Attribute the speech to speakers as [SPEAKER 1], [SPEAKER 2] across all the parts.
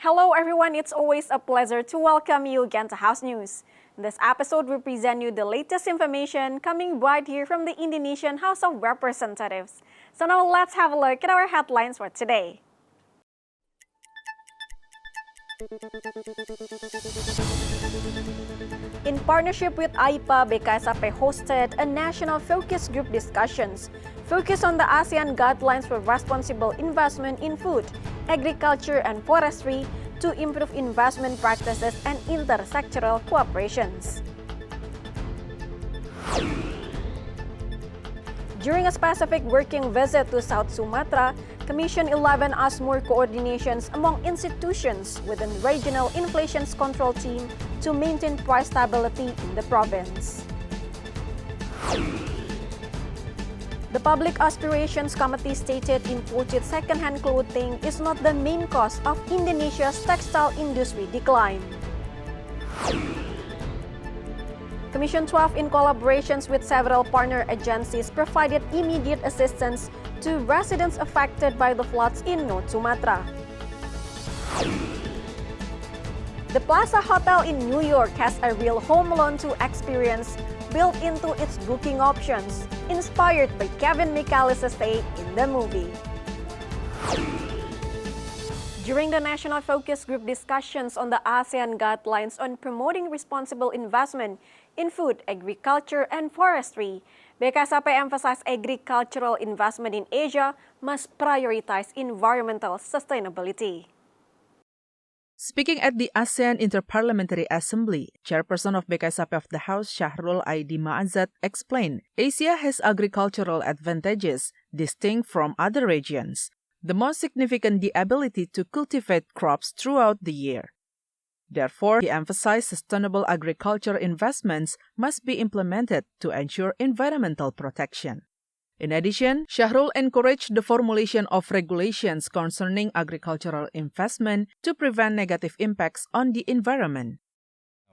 [SPEAKER 1] Hello everyone, it's always a pleasure to welcome you again to House News. In this episode, we present you the latest information coming right here from the Indonesian House of Representatives. So now let's have a look at our headlines for today. In partnership with AIPA, BKSAP hosted a national focus group discussions focused on the ASEAN guidelines for responsible investment in food, agriculture, and forestry to improve investment practices and intersectoral cooperations. During a specific working visit to South Sumatra, Commission 11 asked more coordinations among institutions within the Regional Inflation Control Team to maintain price stability in the province. The Public Aspirations Committee stated imported second-hand clothing is not the main cause of Indonesia's textile industry decline. Commission 12, in collaborations with several partner agencies, provided immediate assistance to residents affected by the floods in North Sumatra. The Plaza Hotel in New York has a real home loan-to experience built into its booking options, inspired by Kevin McAllister's stay in the movie. During the National Focus Group discussions on the ASEAN guidelines on promoting responsible investment in food, agriculture, and forestry, BKSAP emphasized agricultural investment in Asia must prioritize environmental sustainability.
[SPEAKER 2] Speaking at the ASEAN Interparliamentary Assembly, Chairperson of BKSAP of the House, Syahrul Aidi Ma'azat, explained Asia has agricultural advantages distinct from other regions. The most significant the ability to cultivate crops throughout the year. Therefore, he emphasized sustainable agriculture investments must be implemented to ensure environmental protection. In addition, Syahrul encouraged the formulation of regulations concerning agricultural investment to prevent negative impacts on the environment.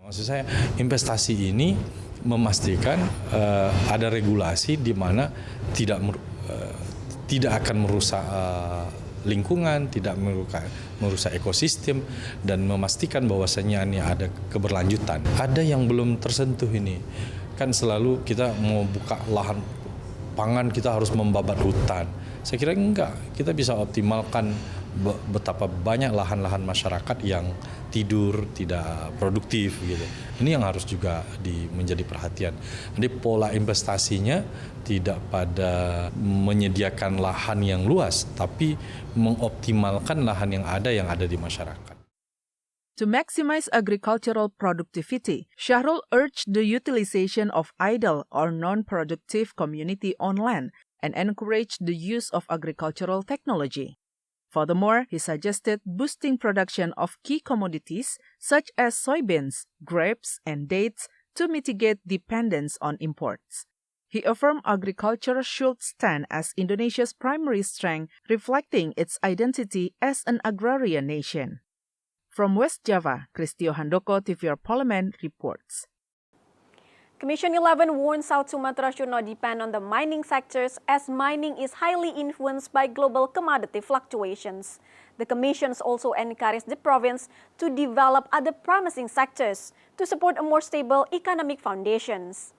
[SPEAKER 3] Maksud saya, investasi ini memastikan ada regulasi di mana tidak akan merusak lingkungan, tidak merusak ekosistem, dan memastikan bahwasanya ini ada keberlanjutan. Ada yang belum tersentuh ini, kan selalu kita mau buka lahan pangan kita harus membabat hutan. Saya kira enggak, kita bisa optimalkan betapa banyak lahan-lahan masyarakat yang tidur, tidak produktif gitu. Ini yang harus juga menjadi perhatian. Jadi pola investasinya tidak pada menyediakan lahan yang luas, tapi mengoptimalkan lahan yang ada di masyarakat.
[SPEAKER 2] To maximize agricultural productivity, Syahrul urged the utilization of idle or non-productive community on land and encouraged the use of agricultural technology. Furthermore, he suggested boosting production of key commodities such as soybeans, grapes, and dates to mitigate dependence on imports. He affirmed agriculture should stand as Indonesia's primary strength, reflecting its identity as an agrarian nation. From West Java, Kristio Handoko, tvrparlemen, reports.
[SPEAKER 1] Commission 11 warned South Sumatra should not depend on the mining sectors as mining is highly influenced by global commodity fluctuations. The commissions also encouraged the province to develop other promising sectors to support a more stable economic foundations.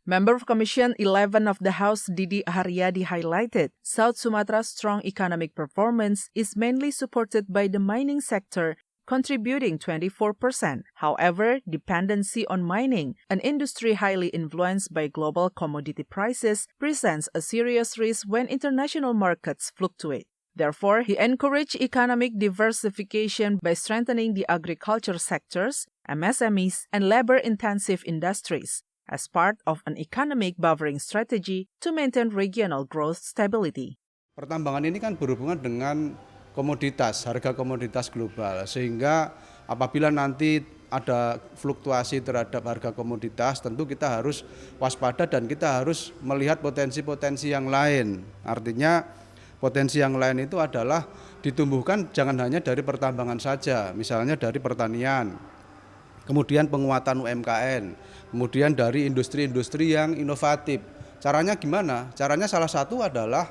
[SPEAKER 2] Member of Commission 11 of the House, Didi Haryadi, highlighted South Sumatra's strong economic performance is mainly supported by the mining sector, contributing 24%. However, dependency on mining, an industry highly influenced by global commodity prices, presents a serious risk when international markets fluctuate. Therefore, he encouraged economic diversification by strengthening the agriculture sectors, MSMEs, and labor-intensive industries as part of an economic buffering strategy to maintain regional growth stability.
[SPEAKER 4] Pertambangan ini kan berhubungan dengan komoditas, harga komoditas global, sehingga apabila nanti ada fluktuasi terhadap harga komoditas, tentu kita harus waspada dan kita harus melihat potensi-potensi yang lain. Artinya potensi yang lain itu adalah ditumbuhkan jangan hanya dari pertambangan saja, misalnya dari pertanian, kemudian penguatan UMKM, kemudian dari industri-industri yang inovatif. Caranya gimana? Caranya salah satu adalah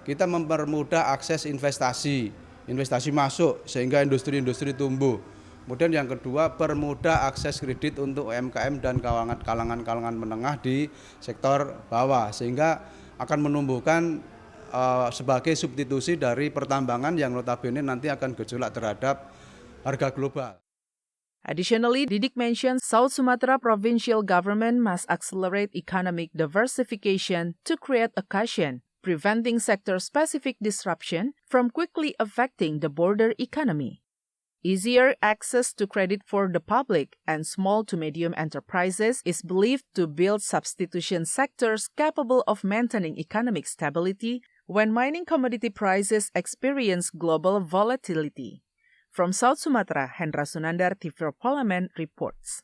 [SPEAKER 4] kita mempermudah akses investasi investasi masuk sehingga industri-industri tumbuh. Kemudian yang kedua, permudah akses kredit untuk UMKM dan kalangan menengah di sektor bawah sehingga akan menumbuhkan sebagai substitusi dari pertambangan yang notabene nanti akan gejolak terhadap harga global.
[SPEAKER 2] Additionally, Didik mentioned South Sumatra provincial government must accelerate economic diversification to create a cushion, preventing sector-specific disruption from quickly affecting the border economy. Easier access to credit for the public and small to medium enterprises is believed to build substitution sectors capable of maintaining economic stability when mining commodity prices experience global volatility. From South Sumatra, Hendra Sunandar, tvrparlemen reports.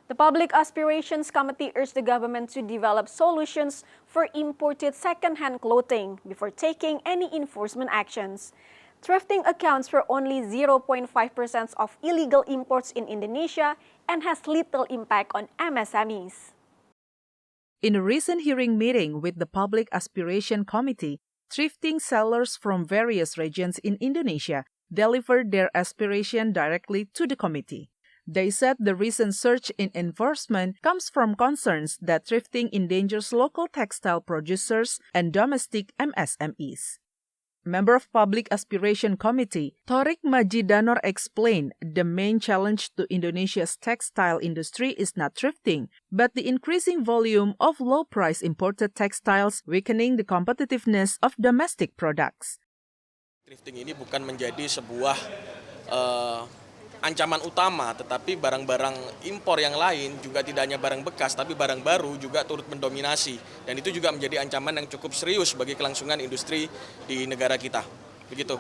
[SPEAKER 1] The Public Aspirations Committee urged the government to develop solutions for imported second-hand clothing before taking any enforcement actions. Thrifting accounts for only 0.5% of illegal imports in Indonesia and has little impact on MSMEs.
[SPEAKER 2] In a recent hearing meeting with the Public Aspiration Committee, thrifting sellers from various regions in Indonesia delivered their aspiration directly to the committee. They said the recent surge in enforcement comes from concerns that thrifting endangers local textile producers and domestic MSMEs. Member of Public Aspiration Committee, Thorik Majidanor explained the main challenge to Indonesia's textile industry is not thrifting, but the increasing volume of low-price imported textiles weakening the competitiveness of domestic products.
[SPEAKER 5] Thrifting ini bukan menjadi sebuah ancaman utama, tetapi barang-barang impor yang lain juga tidak hanya barang bekas, tapi barang baru juga turut mendominasi. Dan itu juga menjadi ancaman yang cukup serius bagi kelangsungan industri di negara kita. Begitu.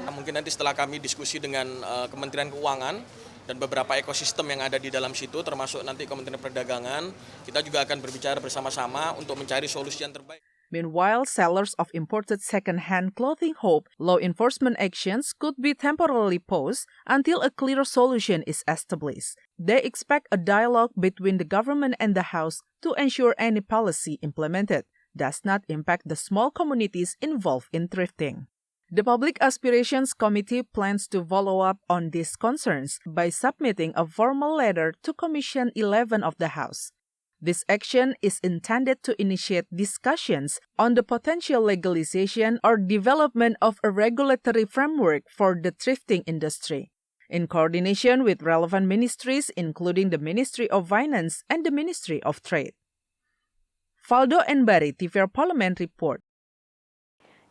[SPEAKER 5] Mungkin nanti setelah kami diskusi dengan Kementerian Keuangan dan beberapa ekosistem yang ada di dalam situ, termasuk nanti Kementerian Perdagangan, kita juga akan berbicara bersama-sama untuk mencari solusi yang terbaik.
[SPEAKER 2] Meanwhile, sellers of imported second-hand clothing hope law enforcement actions could be temporarily paused until a clear solution is established. They expect a dialogue between the government and the House to ensure any policy implemented does not impact the small communities involved in thrifting. The Public Aspirations Committee plans to follow up on these concerns by submitting a formal letter to Commission 11 of the House. This action is intended to initiate discussions on the potential legalization or development of a regulatory framework for the thrifting industry, in coordination with relevant ministries including the Ministry of Finance and the Ministry of Trade. Faldo Enbari, tvrparlemen report.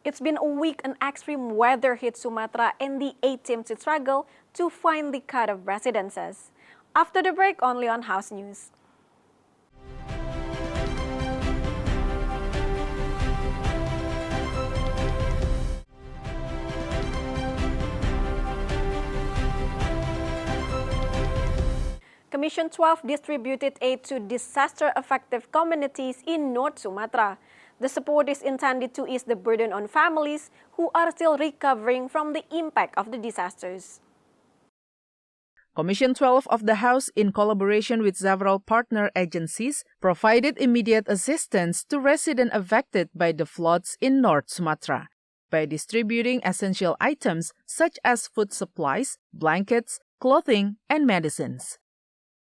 [SPEAKER 1] It's been a week and extreme weather hit Sumatra and the aid team to struggle to find the cut of residences. After the break, only on House News. Commission 12 distributed aid to disaster-affected communities in North Sumatra. The support is intended to ease the burden on families who are still recovering from the impact of the disasters.
[SPEAKER 2] Commission 12 of the House, in collaboration with several partner agencies, provided immediate assistance to residents affected by the floods in North Sumatra by distributing essential items such as food supplies, blankets, clothing, and medicines.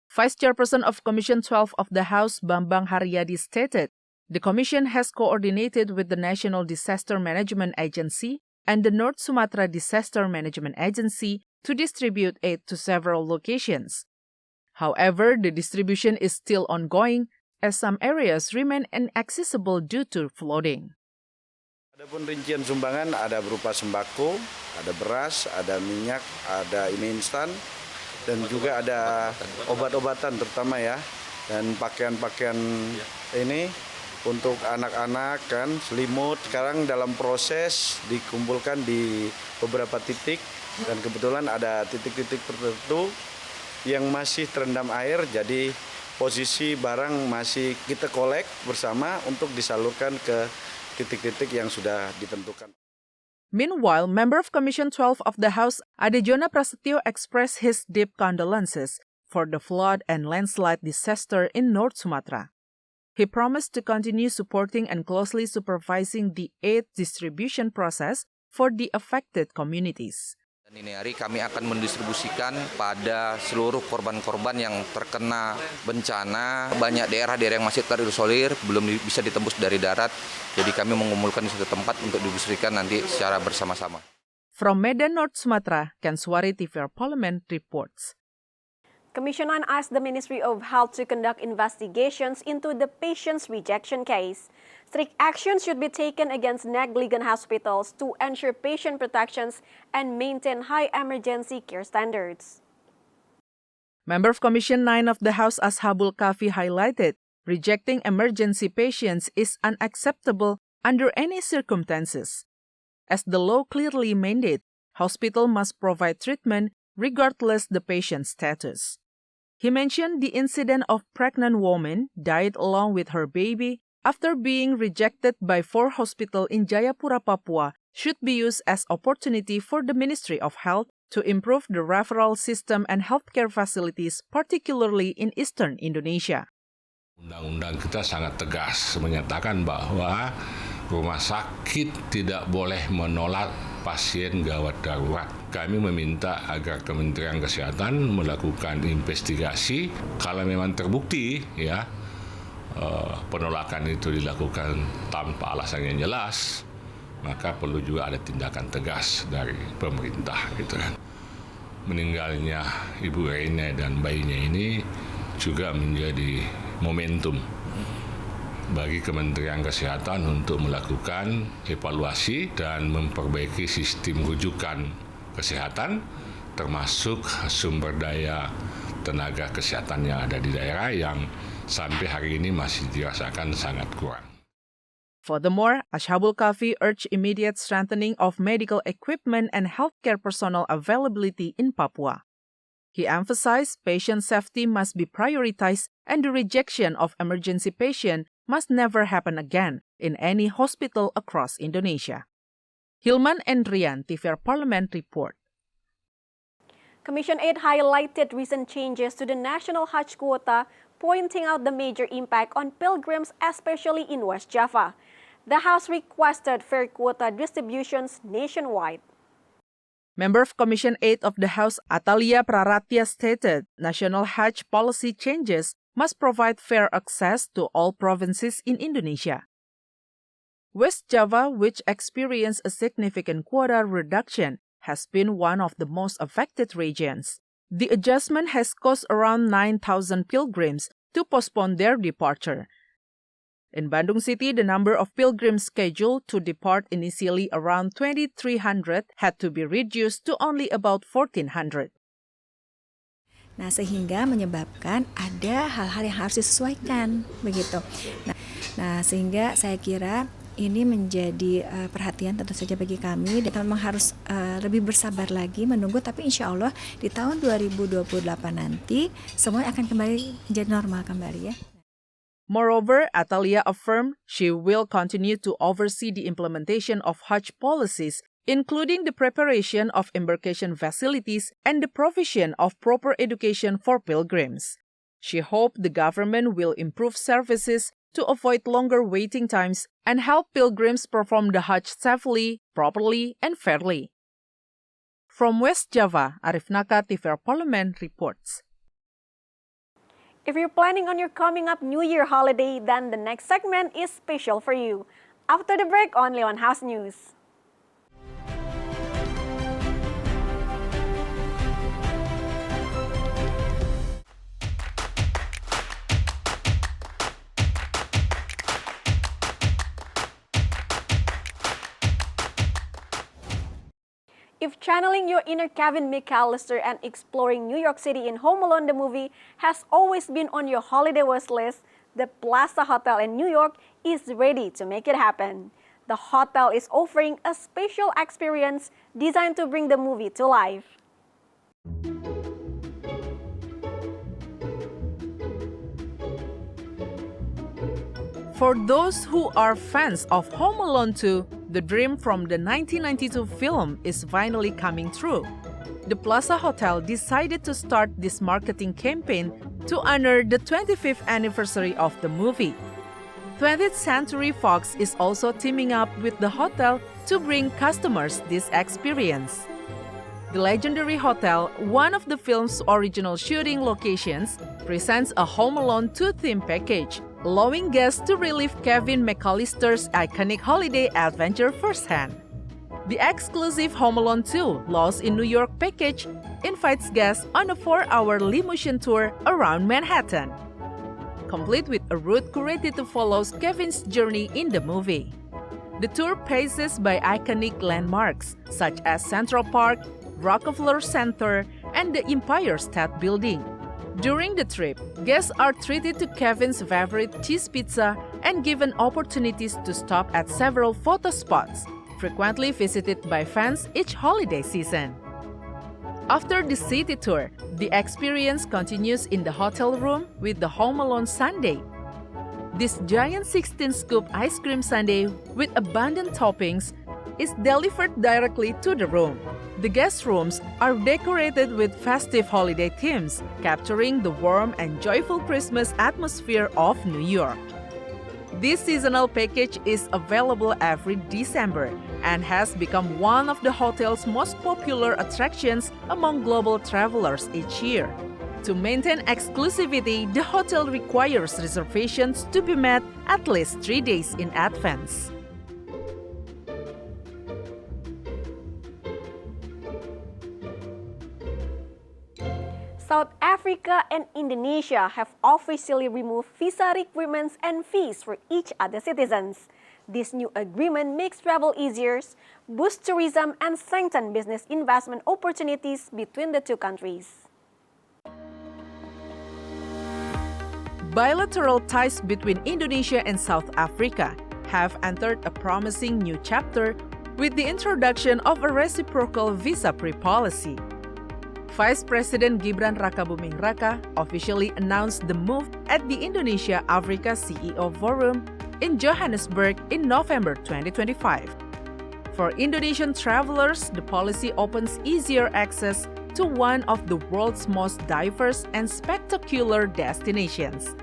[SPEAKER 2] Vice Chairperson of Commission 12 of the House, Bambang Haryadi, stated, the Commission has coordinated with the National Disaster Management Agency and the North Sumatra Disaster Management Agency to distribute aid to several locations. However, the distribution is still ongoing as some areas remain inaccessible due to flooding.
[SPEAKER 6] Adapun rincian sumbangan ada berupa sembako, ada beras, ada minyak, ada mie instan, dan juga ada obat-obatan terutama ya, dan pakaian-pakaian ini untuk anak-anak kan, selimut sekarang dalam proses dikumpulkan di beberapa titik dan kebetulan ada titik-titik tertentu yang masih terendam air, jadi posisi barang masih kita kolek bersama untuk disalurkan ke titik-titik yang sudah ditentukan.
[SPEAKER 2] Meanwhile, member of Commission 12 of the House, Adejona Prasetyo, expressed his deep condolences for the flood and landslide disaster in North Sumatra. He promised to continue supporting and closely supervising the aid distribution process for the affected communities.
[SPEAKER 7] Dan ini hari kami akan mendistribusikan pada seluruh korban-korban yang terkena bencana. Banyak daerah-daerah yang masih terisolir, belum bisa ditembus dari darat. Jadi kami mengumpulkan di satu tempat untuk didistribusikan nanti secara bersama-sama.
[SPEAKER 2] From Medan, North Sumatra, Kenswari tvrparlemen reports.
[SPEAKER 1] Commission 9 asked the Ministry of Health to conduct investigations into the patient's rejection case. Strict action should be taken against negligent hospitals to ensure patient protections and maintain high emergency care standards.
[SPEAKER 2] Member of Commission 9 of the House Ashabul Kafi highlighted, rejecting emergency patients is unacceptable under any circumstances. As the law clearly mandates, hospital must provide treatment regardless the patient's status. He mentioned the incident of pregnant woman died along with her baby after being rejected by 4 hospitals in Jayapura, Papua, should be used as opportunity for the Ministry of Health to improve the referral system and healthcare facilities, particularly in eastern Indonesia.
[SPEAKER 8] Undang-undang kita sangat tegas menyatakan bahwa rumah sakit tidak boleh menolak pasien gawat darurat. Kami meminta agar Kementerian Kesehatan melakukan investigasi. Kalau memang terbukti penolakan itu dilakukan tanpa alasan yang jelas, maka perlu juga ada tindakan tegas dari pemerintah. Meninggalnya Ibu Reina dan bayinya ini juga menjadi momentum bagi Kementerian Kesehatan untuk melakukan evaluasi dan memperbaiki sistem rujukan kesehatan, termasuk sumber daya tenaga kesehatan yang ada di daerah yang sampai hari ini masih dirasakan sangat kurang.
[SPEAKER 2] Furthermore, Ashabul Kafi urged immediate strengthening of medical equipment and healthcare personnel availability in Papua. He emphasized patient safety must be prioritized and the rejection of emergency patient must never happen again in any hospital across Indonesia. Hilman Endrian, tvrparlemen report.
[SPEAKER 1] Commission 8 highlighted recent changes to the national Hajj quota, pointing out the major impact on pilgrims, especially in West Java. The House requested fair quota distributions nationwide.
[SPEAKER 2] Member of Commission 8 of the House, Atalia Praratya, stated national Hajj policy changes must provide fair access to all provinces in Indonesia. West Java, which experienced a significant quota reduction, has been one of the most affected regions. The adjustment has caused around 9,000 pilgrims to postpone their departure. In Bandung City, the number of pilgrims scheduled to depart initially around 2,300 had to be reduced to only about 1,400.
[SPEAKER 9] Nah, sehingga menyebabkan ada hal-hal yang harus disesuaikan, begitu. Nah, sehingga saya kira ini menjadi perhatian tentu saja bagi kami dan memang harus lebih bersabar lagi menunggu, tapi insya Allah di tahun 2028 nanti semuanya akan kembali menjadi normal kembali ya.
[SPEAKER 2] Moreover, Atalia affirmed she will continue to oversee the implementation of Hajj policies, including the preparation of embarkation facilities and the provision of proper education for pilgrims. She hoped the government will improve services to avoid longer waiting times and help pilgrims perform the Hajj safely, properly, and fairly. From West Java, Arif Naka, tvrparlemen reports.
[SPEAKER 1] If you're planning on your coming up New Year holiday, then the next segment is special for you. After the break, only on House News. If channeling your inner Kevin McAllister and exploring New York City in Home Alone the movie has always been on your holiday wish list, the Plaza Hotel in New York is ready to make it happen. The hotel is offering a special experience designed to bring the movie to life.
[SPEAKER 2] For those who are fans of Home Alone 2, the dream from the 1992 film is finally coming true. The Plaza Hotel decided to start this marketing campaign to honor the 25th anniversary of the movie. 20th Century Fox is also teaming up with the hotel to bring customers this experience. The legendary hotel, one of the film's original shooting locations, presents a Home Alone 2 theme package, allowing guests to relive Kevin McAllister's iconic holiday adventure firsthand. The exclusive Home Alone 2 Lost in New York package invites guests on a 4-hour limousine tour around Manhattan, complete with a route curated to follow Kevin's journey in the movie. The tour passes by iconic landmarks such as Central Park, Rockefeller Center, and the Empire State Building. During the trip, guests are treated to Kevin's favorite cheese pizza and given opportunities to stop at several photo spots, frequently visited by fans each holiday season. After the city tour, the experience continues in the hotel room with the Home Alone sundae. This giant 16-scoop ice cream sundae with abundant toppings is delivered directly to the room. The guest rooms are decorated with festive holiday themes, capturing the warm and joyful Christmas atmosphere of New York. This seasonal package is available every December and has become one of the hotel's most popular attractions among global travelers each year. To maintain exclusivity, the hotel requires reservations to be made at least 3 days in advance.
[SPEAKER 1] South Africa and Indonesia have officially removed visa requirements and fees for each other's citizens. This new agreement makes travel easier, boosts tourism, and strengthens business investment opportunities between the two countries.
[SPEAKER 2] Bilateral ties between Indonesia and South Africa have entered a promising new chapter with the introduction of a reciprocal visa-free policy. Vice President Gibran Rakabuming Raka officially announced the move at the Indonesia-Africa CEO Forum in Johannesburg in November 2025. For Indonesian travelers, the policy opens easier access to one of the world's most diverse and spectacular destinations.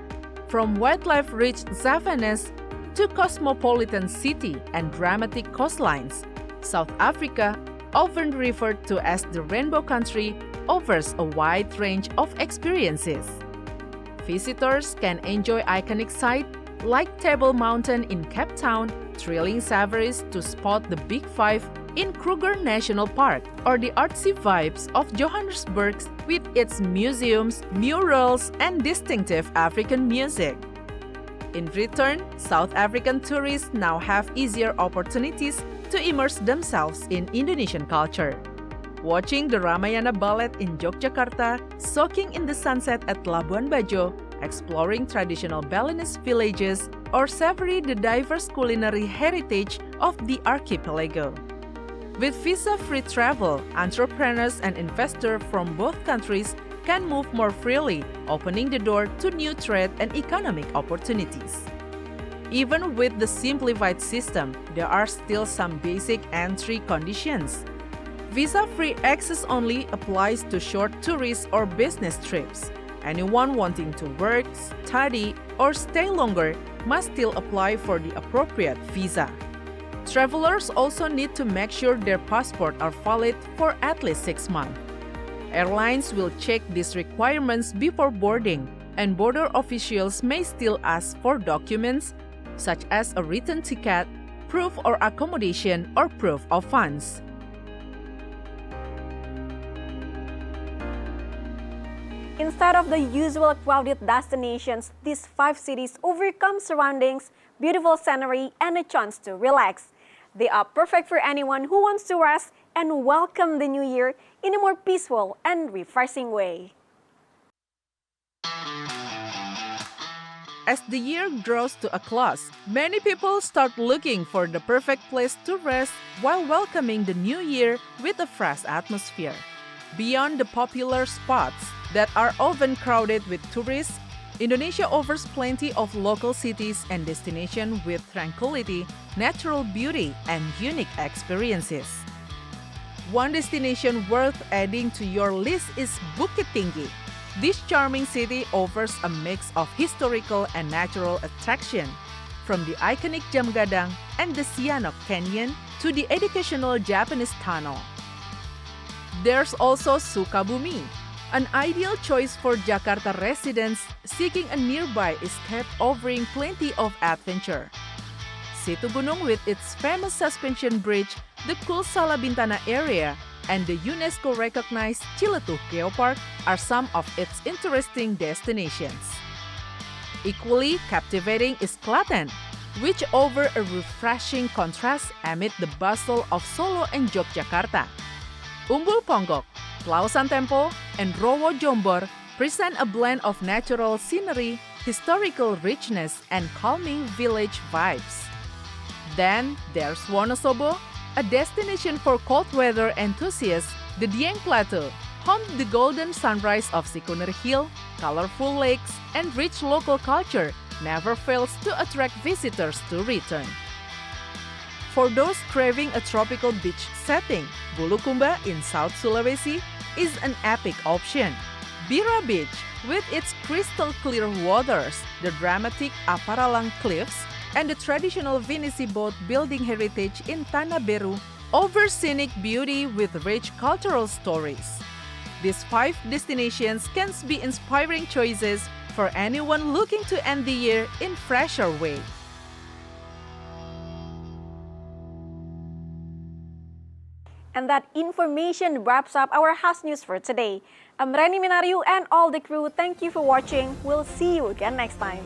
[SPEAKER 2] From wildlife-rich savannas to cosmopolitan city and dramatic coastlines, South Africa, often referred to as the Rainbow Country, offers a wide range of experiences. Visitors can enjoy iconic sites like Table Mountain in Cape Town, thrilling safaris to spot the Big Five in Kruger National Park, or the artsy vibes of Johannesburg with its museums, murals, and distinctive African music. In return, South African tourists now have easier opportunities to immerse themselves in Indonesian culture. Watching the Ramayana Ballet in Yogyakarta, soaking in the sunset at Labuan Bajo, exploring traditional Balinese villages, or savoring the diverse culinary heritage of the archipelago. With visa-free travel, entrepreneurs and investors from both countries can move more freely, opening the door to new trade and economic opportunities. Even with the simplified system, there are still some basic entry conditions. Visa-free access only applies to short tourist or business trips. Anyone wanting to work, study, or stay longer must still apply for the appropriate visa. Travelers also need to make sure their passports are valid for at least 6 months. Airlines will check these requirements before boarding, and border officials may still ask for documents such as a return ticket, proof of accommodation, or proof of funds.
[SPEAKER 1] Instead of the usual crowded destinations, these 5 cities overcome surroundings, beautiful scenery, and a chance to relax. They are perfect for anyone who wants to rest and welcome the new year in a more peaceful and refreshing way.
[SPEAKER 2] As the year draws to a close, many people start looking for the perfect place to rest while welcoming the new year with a fresh atmosphere. Beyond the popular spots that are often crowded with tourists, Indonesia offers plenty of local cities and destinations with tranquility, natural beauty, and unique experiences. One destination worth adding to your list is Bukit Tinggi. This charming city offers a mix of historical and natural attraction, from the iconic Jamgadang and the Sianok Canyon to the educational Japanese tunnel. There's also Sukabumi, an ideal choice for Jakarta residents seeking a nearby escape offering plenty of adventure. Situgunung with its famous suspension bridge, the cool Salabintana area, and the UNESCO-recognized Ciletuh Geopark are some of its interesting destinations. Equally captivating is Klaten, which offers a refreshing contrast amid the bustle of Solo and Yogyakarta. Umbul Ponggok, Lausan Tempo, and Rowo Jombor present a blend of natural scenery, historical richness, and calming village vibes. Then there's Wonosobo, a destination for cold weather enthusiasts, the Dieng Plateau, home to the golden sunrise of Sikunir Hill, colorful lakes, and rich local culture, never fails to attract visitors to return. For those craving a tropical beach setting, Bulukumba in South Sulawesi is an epic option. Bira Beach, with its crystal clear waters, the dramatic Aparalang Cliffs, and the traditional Vinisi boat building heritage in Tanah Beru, offers scenic beauty with rich cultural stories. These 5 destinations can be inspiring choices for anyone looking to end the year in fresher way.
[SPEAKER 1] And that information wraps up our House News for today. I'm Reni Minaryu and all the crew. Thank you for watching. We'll see you again next time.